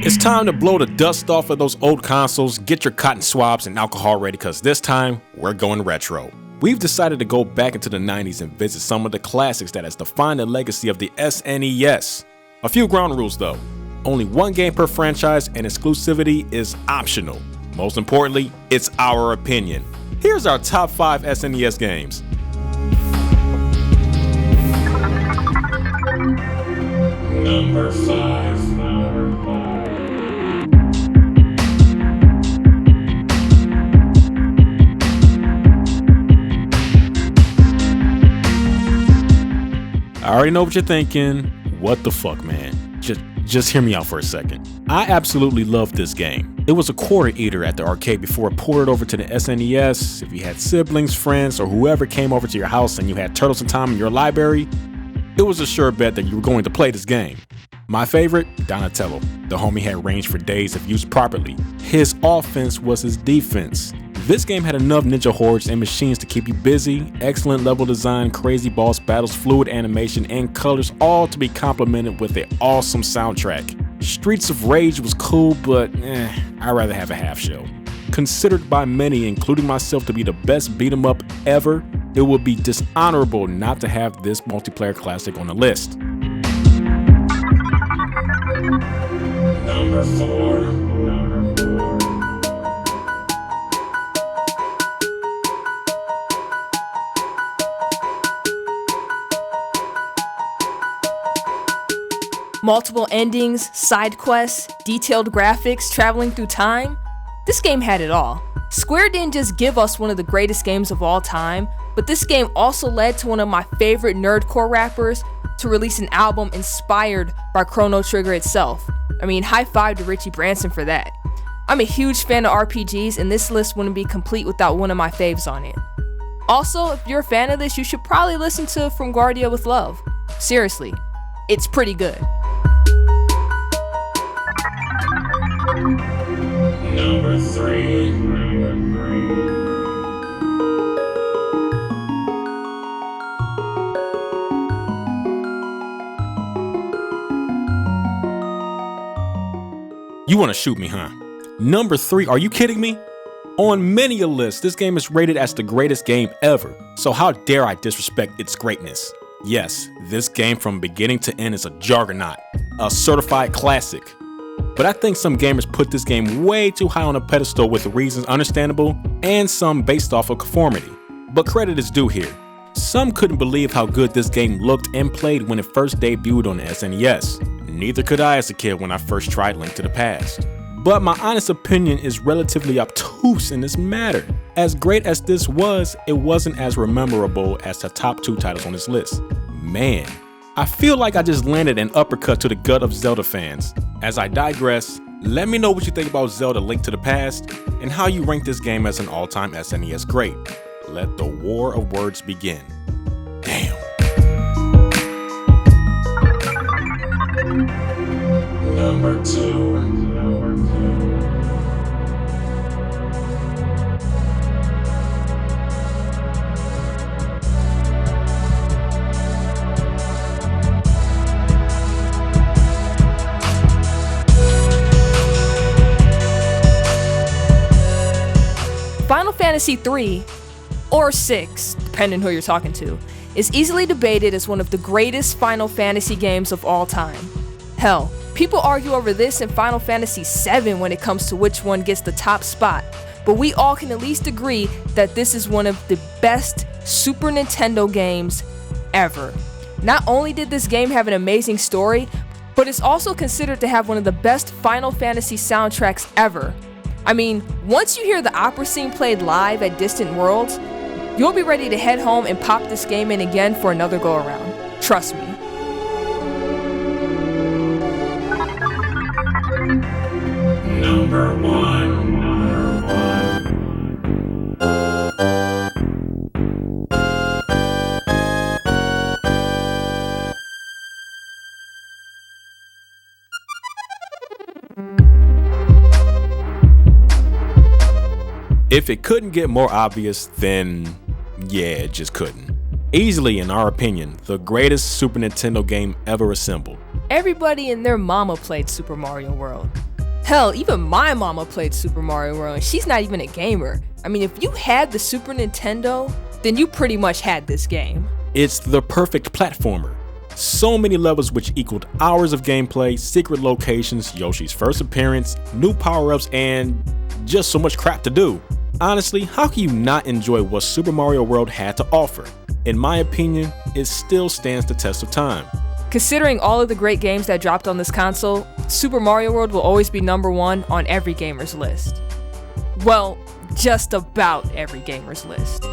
It's time to blow the dust off of those old consoles, get your cotton swabs and alcohol ready, cause this time, we're going retro. We've decided to go back into the 90s and visit some of the classics that has defined the legacy of the SNES. A few ground rules though. Only one game per franchise and exclusivity is optional. Most importantly, it's our opinion. Here's our top 5 SNES games. Number 5. I already know what you're thinking. What the fuck, man? Just hear me out for a second. I absolutely loved this game. It was a quarter eater at the arcade before it ported over to the SNES. If you had siblings, friends, or whoever came over to your house and you had Turtles in Time in your library, it was a sure bet that you were going to play this game. My favorite, Donatello. The homie had range for days if used properly. His offense was his defense. This game had enough ninja hordes and machines to keep you busy, excellent level design, crazy boss battles, fluid animation, and colors, all to be complemented with an awesome soundtrack. Streets of Rage was cool, but I'd rather have a half shell. Considered by many, including myself, to be the best beat 'em up ever, it would be dishonorable not to have this multiplayer classic on the list. Number 4. Multiple endings, side quests, detailed graphics, traveling through time. This game had it all. Square didn't just give us one of the greatest games of all time, but this game also led to one of my favorite nerdcore rappers to release an album inspired by Chrono Trigger itself. I mean, high five to Richie Branson for that. I'm a huge fan of RPGs, and this list wouldn't be complete without one of my faves on it. Also, if you're a fan of this, you should probably listen to From Guardia with Love. Seriously, it's pretty good. Number 3. You want to shoot me, huh? Number 3, are you kidding me? On many a list, this game is rated as the greatest game ever, so how dare I disrespect its greatness? Yes, this game from beginning to end is a juggernaut, a certified classic. But I think some gamers put this game way too high on a pedestal with reasons understandable and some based off of conformity. But credit is due here. Some couldn't believe how good this game looked and played when it first debuted on the SNES. Neither could I as a kid when I first tried Link to the Past. But my honest opinion is relatively obtuse in this matter. As great as this was, it wasn't as memorable as the top 2 titles on this list. Man, I feel like I just landed an uppercut to the gut of Zelda fans. As I digress, let me know what you think about Zelda Link to the Past and how you rank this game as an all-time SNES great. Let the war of words begin. Damn. Number 2. Final Fantasy III, or 6, depending who you're talking to, is easily debated as one of the greatest Final Fantasy games of all time. Hell, people argue over this and Final Fantasy VII when it comes to which one gets the top spot, but we all can at least agree that this is one of the best Super Nintendo games ever. Not only did this game have an amazing story, but it's also considered to have one of the best Final Fantasy soundtracks ever. I mean, once you hear the opera scene played live at Distant Worlds, you'll be ready to head home and pop this game in again for another go around. Trust me. Number 1. If it couldn't get more obvious, then yeah, it just couldn't. Easily, in our opinion, the greatest Super Nintendo game ever assembled. Everybody and their mama played Super Mario World. Hell, even my mama played Super Mario World, and she's not even a gamer. I mean, if you had the Super Nintendo, then you pretty much had this game. It's the perfect platformer. So many levels which equaled hours of gameplay, secret locations, Yoshi's first appearance, new power-ups, and just so much crap to do. Honestly, how can you not enjoy what Super Mario World had to offer? In my opinion, it still stands the test of time. Considering all of the great games that dropped on this console, Super Mario World will always be number one on every gamer's list. Well, just about every gamer's list.